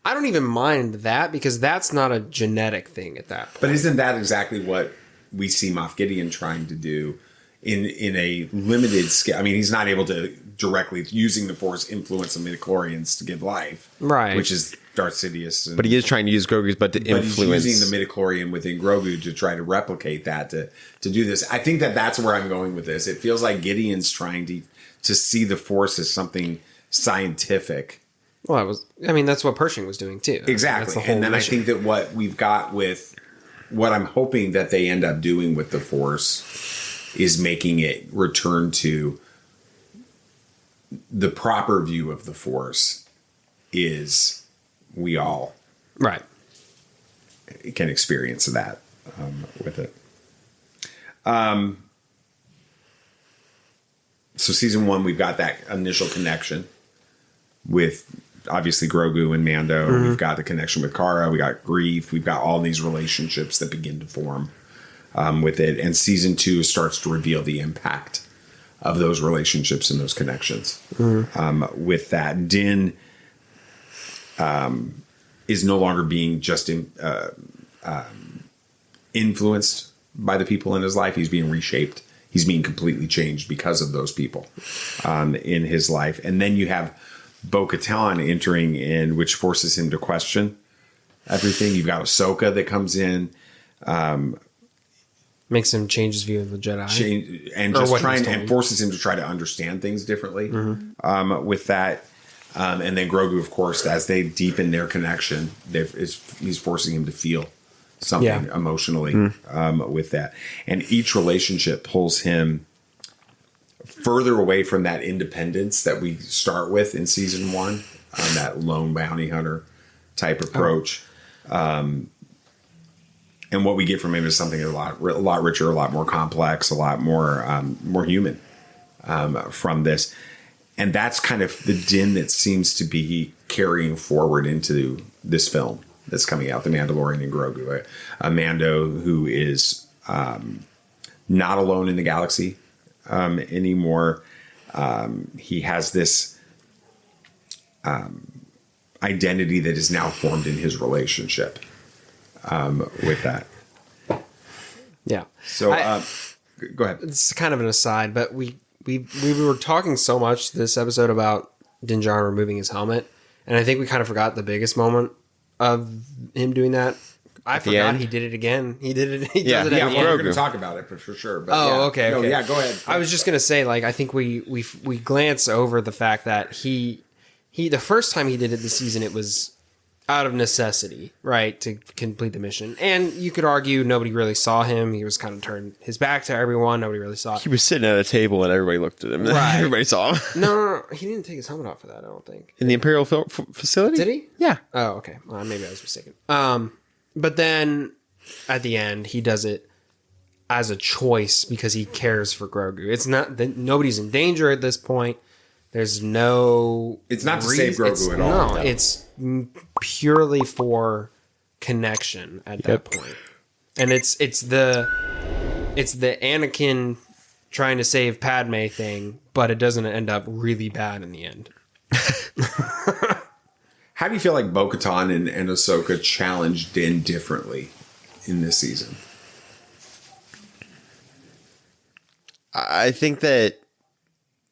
I don't even mind that because that's not a genetic thing at that point. But isn't that exactly what we see Moff Gideon trying to do in a limited scale? I mean, he's not able to directly, using the Force, influence the midichlorians to give life. Right. Which is Darth Sidious. But he is trying to use Grogu's to influence. He's using the midichlorian within Grogu to try to replicate that, to do this. I think that's where I'm going with this. It feels like Gideon's trying to see the Force as something scientific. Well, that's what Pershing was doing too. Exactly. And then mission. I think that what we've got with what I'm hoping that they end up doing with the Force is making it return to the proper view of the Force is we all can experience that with it. So season 1, we've got that initial connection with obviously Grogu and Mando. Mm-hmm. We've got the connection with Cara. We got Grief. We've got all these relationships that begin to form with it. And season 2 starts to reveal the impact of those relationships and those connections. Mm-hmm. With that, Din is no longer being just influenced by the people in his life. He's being reshaped. He's being completely changed because of those people in his life. And then you have Bo-Katan entering in, which forces him to question everything. You've got Ahsoka that comes in. Makes him change his view of the Jedi. And forces him to try to understand things differently with that. And then Grogu, of course, as they deepen their connection, he's forcing him to feel something emotionally with that. And each relationship pulls him further away from that independence that we start with in season 1, that lone bounty hunter type approach. And what we get from him is something a lot richer, a lot more complex, a lot more human from this. And that's kind of the Din that seems to be carrying forward into this film that's coming out, The Mandalorian and Grogu. A Mando who is not alone in the galaxy anymore. He has this identity that is now formed in his relationship with that. Yeah. So go ahead. It's kind of an aside, but we were talking so much this episode about Din Djarin removing his helmet, and I think we kind of forgot the biggest moment of him doing that. I forgot end? he did it again. He did it. He Yeah, does it yeah, at the We're end. going to talk about it for sure. But Okay. No, Okay. yeah, go ahead. I was just gonna say, like, I think we glance over the fact that he the first time he did it this season, it was out of necessity, right, to complete the mission. And you could argue nobody really saw him. He was kind of turned his back to everyone. Nobody really saw it. He was sitting at a table and everybody looked at him. Right. Everybody saw him. No. He didn't take his helmet off for that, I don't think. In the Imperial facility? Did he? Yeah. Oh, okay. Well, maybe I was mistaken. But then at the end, he does it as a choice because he cares for Grogu. It's not that nobody's in danger at this point. There's no. It's not to save Grogu at all. No, it's purely for connection at that point. And it's the Anakin trying to save Padme thing, but it doesn't end up really bad in the end. How do you feel like Bo-Katan and Ahsoka challenged Din differently in this season? I think that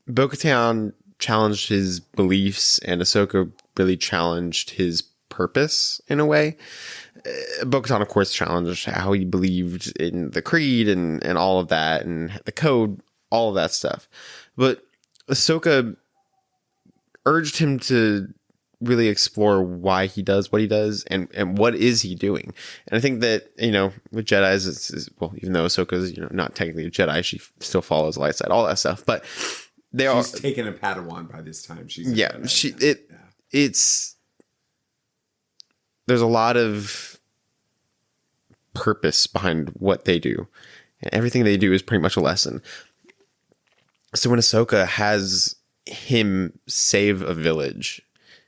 Bo-Katan challenged his beliefs and Ahsoka really challenged his purpose in a way. Bo-Katan, of course, challenged how he believed in the creed and all of that and the code, all of that stuff. But Ahsoka urged him to really explore why he does what he does and what is he doing. And I think that, with Jedis, well, even though Ahsoka's, not technically a Jedi, she still follows the light side, all that stuff. But She's taken a Padawan by this time. She's a Jedi. It's there's a lot of purpose behind what they do. And everything they do is pretty much a lesson. So when Ahsoka has him save a village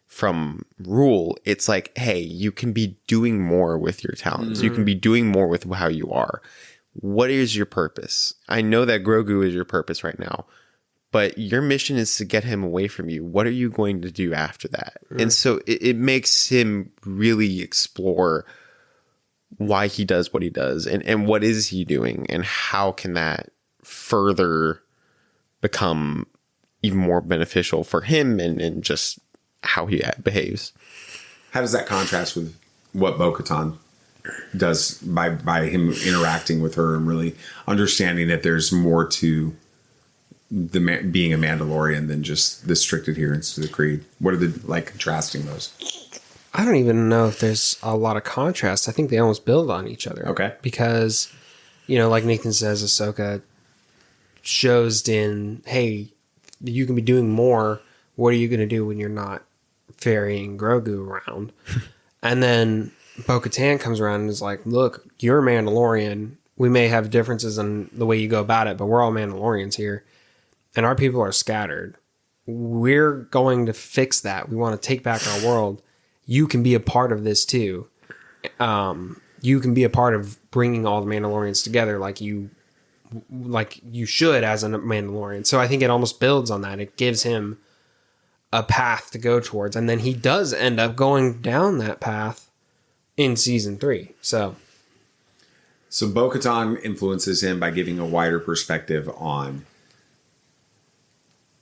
from rule, it's like, hey, you can be doing more with your talents. Mm-hmm. You can be doing more with how you are. What is your purpose? I know that Grogu is your purpose right now, but your mission is to get him away from you. What are you going to do after that? Mm-hmm. And so it makes him really explore why he does what he does and what is he doing and how can that further become even more beneficial for him and just how he behaves. How does that contrast with what Bo-Katan does by him interacting with her and really understanding that there's more to being a Mandalorian than just the strict adherence to the creed? What are the contrasting those? I don't even know if there's a lot of contrast. I think they almost build on each other. Okay. Because, like Nathan says, Ahsoka shows Din, hey, you can be doing more. What are you going to do when you're not ferrying Grogu around? And then Bo-Katan comes around and is like, look, you're a Mandalorian. We may have differences in the way you go about it, but we're all Mandalorians here. And our people are scattered. We're going to fix that. We want to take back our world. You can be a part of this too. You can be a part of bringing all the Mandalorians together like you should as a Mandalorian. So I think it almost builds on that. It gives him a path to go towards. And then he does end up going down that path in season 3. So Bo-Katan influences him by giving a wider perspective on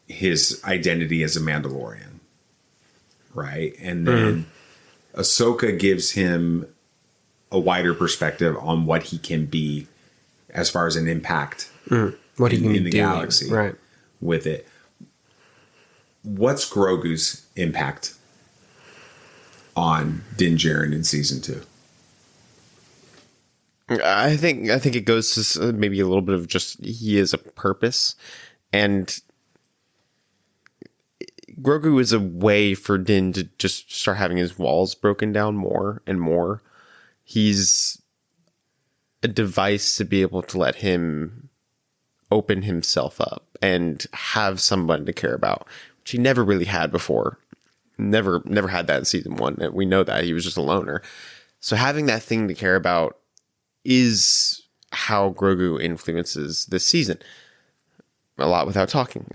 his identity as a Mandalorian. Right? And then Ahsoka gives him a wider perspective on what he can be as far as an impact what he can in the do, galaxy right, with it. What's Grogu's impact on Din Djarin in season 2? I think it goes to maybe a little bit of just he is a purpose, and Grogu is a way for Din to just start having his walls broken down more and more. he's a device to be able to let him open himself up and have someone to care about, which he never really had before. Never had that in season 1. We know that he was just a loner. So having that thing to care about is how Grogu influences this season. A lot without talking.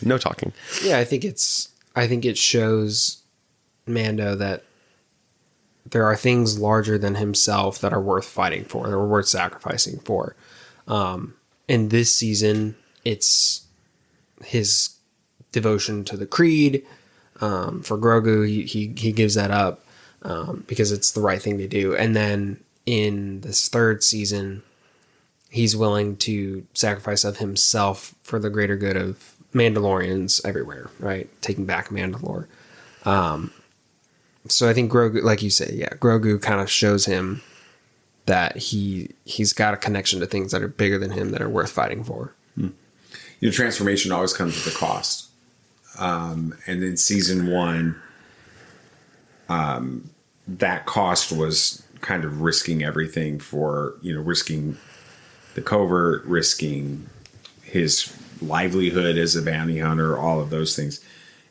No talking. Yeah, I think it shows Mando that there are things larger than himself that are worth fighting for, that are worth sacrificing for. In this season, it's his devotion to the Creed. For Grogu, he gives that up because it's the right thing to do. And then in this 3rd season, he's willing to sacrifice of himself for the greater good of Mandalorians everywhere, right? Taking back Mandalore. So I think Grogu, like you say, Grogu kind of shows him that he's got a connection to things that are bigger than him that are worth fighting for. Transformation always comes with a cost. And in season 1, that cost was kind of risking everything for, risking the covert, risking his livelihood as a bounty hunter, all of those things.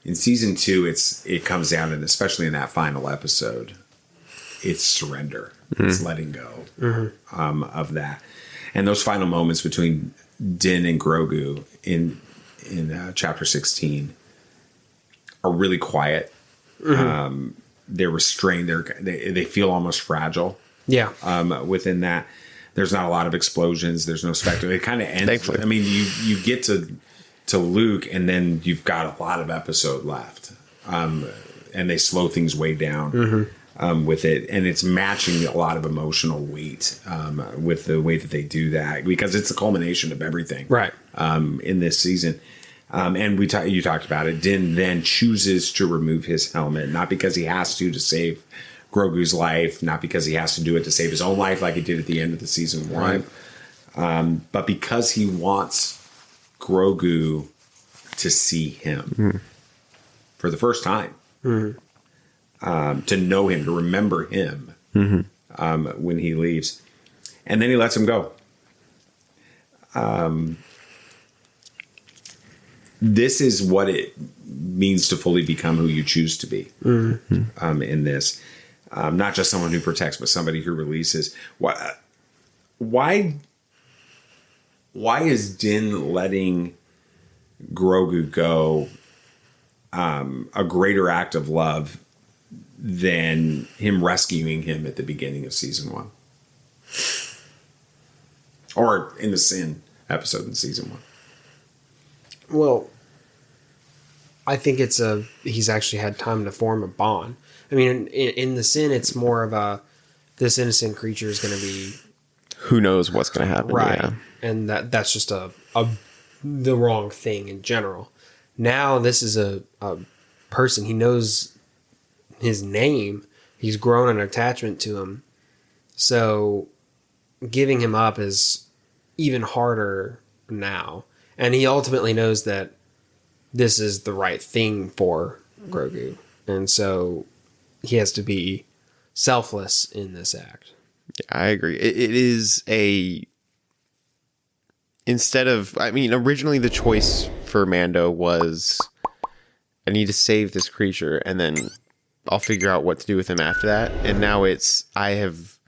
In season 2, it comes down, and especially in that final episode, it's surrender. It's letting go of that. And those final moments between Din and Grogu in chapter 16 are really quiet. They're restrained. They feel almost fragile. Yeah. Within that, there's not a lot of explosions. There's no spectacle. It kind of ends. Thankfully. I mean, you get to Luke, and then you've got a lot of episode left, and they slow things way down with it, and it's matching a lot of emotional weight with the way that they do that, because it's the culmination of everything, right? In this season. And you talked about it. Din then chooses to remove his helmet, not because he has to save Grogu's life, not because he has to do it to save his own life like he did at the end of the season 1, but because he wants Grogu to see him for the first time, to know him, to remember him when he leaves, and then he lets him go. This is what it means to fully become who you choose to be in this. Not just someone who protects, but somebody who releases. Why is Din letting Grogu go a greater act of love than him rescuing him at the beginning of season 1? Or in the Sin episode in season 1? Well, I think he's actually had time to form a bond. I mean, in the Sin, it's more of this innocent creature is going to be, who knows what's going to happen, right? Yeah. And that's just the wrong thing in general. Now this is a person. He knows his name. He's grown an attachment to him. So giving him up is even harder now. And he ultimately knows that this is the right thing for Grogu. And so he has to be selfless in this act. I agree. It is originally the choice for Mando was, I need to save this creature and then I'll figure out what to do with him after that. And now I have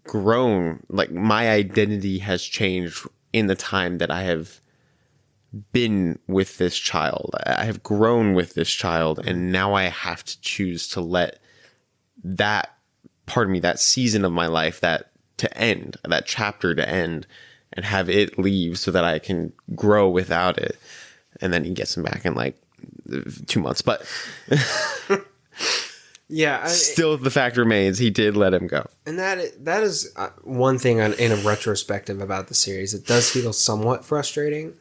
grown, like my identity has changed in the time that I have been with this child. I have grown with this child, and now I have to choose to let that part of me, that season of my life, that chapter to end, and have it leave so that I can grow without it. And then he gets him back in like 2 months, but yeah, still the fact remains he did let him go. And that is one thing in a retrospective about the series. It does feel somewhat frustrating.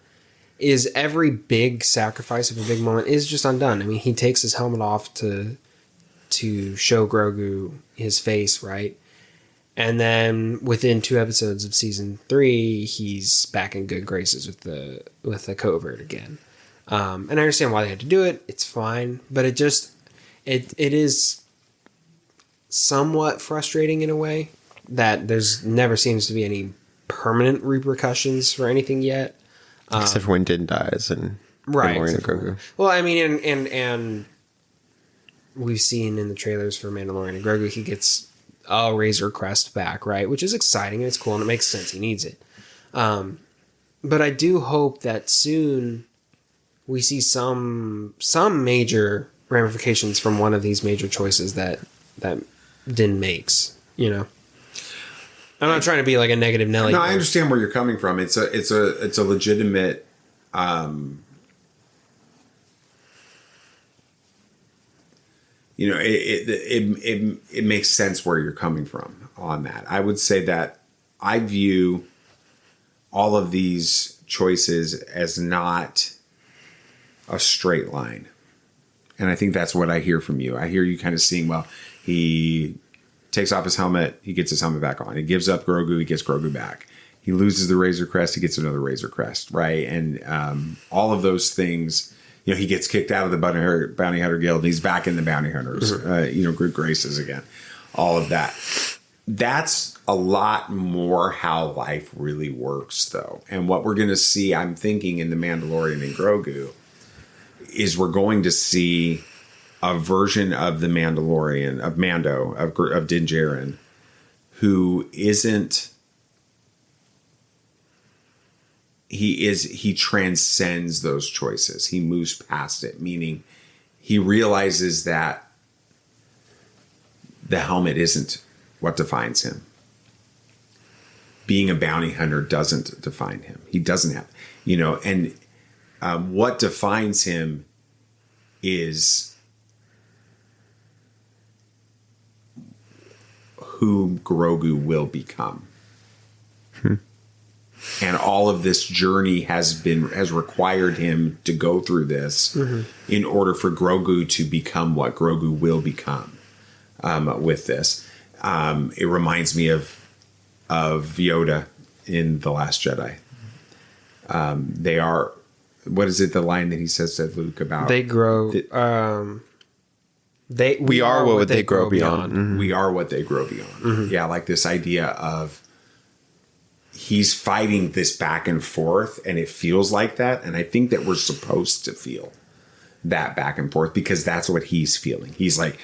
Is every big sacrifice of a big moment is just undone. I mean, he takes his helmet off to show Grogu his face, right? And then within 2 episodes of season 3, he's back in good graces with the covert again. And I understand why they had to do it. It's fine, but it is somewhat frustrating in a way that there's never seems to be any permanent repercussions for anything yet. Except for when Din dies and Right. Mandalorian and Grogu. Well, I mean, and we've seen in the trailers for Mandalorian and Grogu, he gets a Razor Crest back, right? Which is exciting and it's cool and it makes sense. He needs it. But I do hope that soon we see some major ramifications from one of these major choices that Din makes, you know. I'm not trying to be like a negative Nelly. No, I understand where you're coming from. It's a legitimate it makes sense where you're coming from on that. I would say that I view all of these choices as not a straight line. And I think that's what I hear from you. I hear you kind of seeing, well, he takes off his helmet, he gets his helmet back on. He gives up Grogu, he gets Grogu back. He loses the Razor Crest, he gets another Razor Crest, right? And all of those things, you know, he gets kicked out of the Bounty Hunter Guild, and he's back in the Bounty Hunters, good graces again. All of that. That's a lot more how life really works, though. And what we're going to see, I'm thinking, in The Mandalorian and Grogu, is we're going to see a version of the Mandalorian, of Mando, of Din Djarin, who isn't. He transcends those choices. He moves past it, meaning he realizes that the helmet isn't what defines him. Being a bounty hunter doesn't define him. He doesn't have, and what defines him is who Grogu will become. And all of this journey has required him to go through this in order for Grogu to become what Grogu will become with this. It reminds me of Yoda in The Last Jedi. They are, what is it, the line that he says to Luke about? They grow. We are what they grow beyond. Mm-hmm. We are what they grow beyond. Mm-hmm. Yeah, like this idea of he's fighting this back and forth, and it feels like that. And I think that we're supposed to feel that back and forth because that's what he's feeling. He's like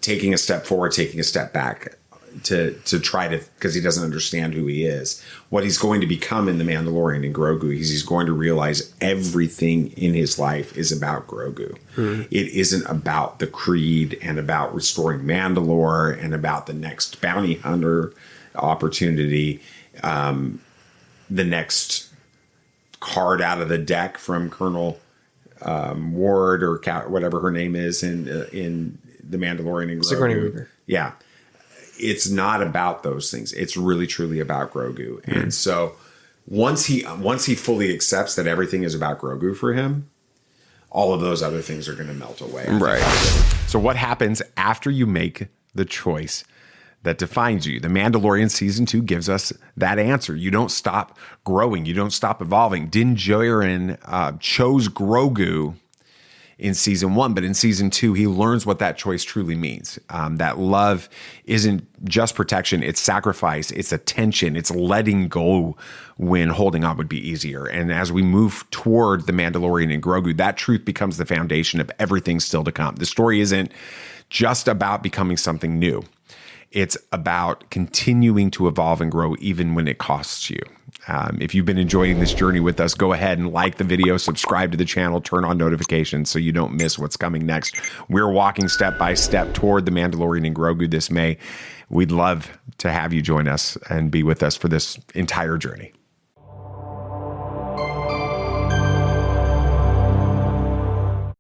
taking a step forward, taking a step back to try to, because he doesn't understand who he is. What he's going to become in The Mandalorian and Grogu is he's going to realize everything in his life is about Grogu. It isn't about the creed and about restoring Mandalore and about the next bounty hunter opportunity, the next card out of the deck from Colonel Ward or whatever her name is in The Mandalorian and Grogu. Sigourney Weaver. Yeah. It's not about those things. It's really, truly about Grogu. And so once he fully accepts that everything is about Grogu for him, all of those other things are going to melt away. Right. So what happens after you make the choice that defines you? The Mandalorian season 2 gives us that answer. You don't stop growing. You don't stop evolving. Din Djarin chose Grogu in season 1, but in season 2, he learns what that choice truly means. That love isn't just protection, it's sacrifice, it's attention, it's letting go when holding on would be easier. And as we move toward The Mandalorian and Grogu, that truth becomes the foundation of everything still to come. The story isn't just about becoming something new. It's about continuing to evolve and grow even when it costs you. If you've been enjoying this journey with us, go ahead and like the video, subscribe to the channel, turn on notifications so you don't miss what's coming next. We're walking step by step toward The Mandalorian and Grogu this May. We'd love to have you join us and be with us for this entire journey.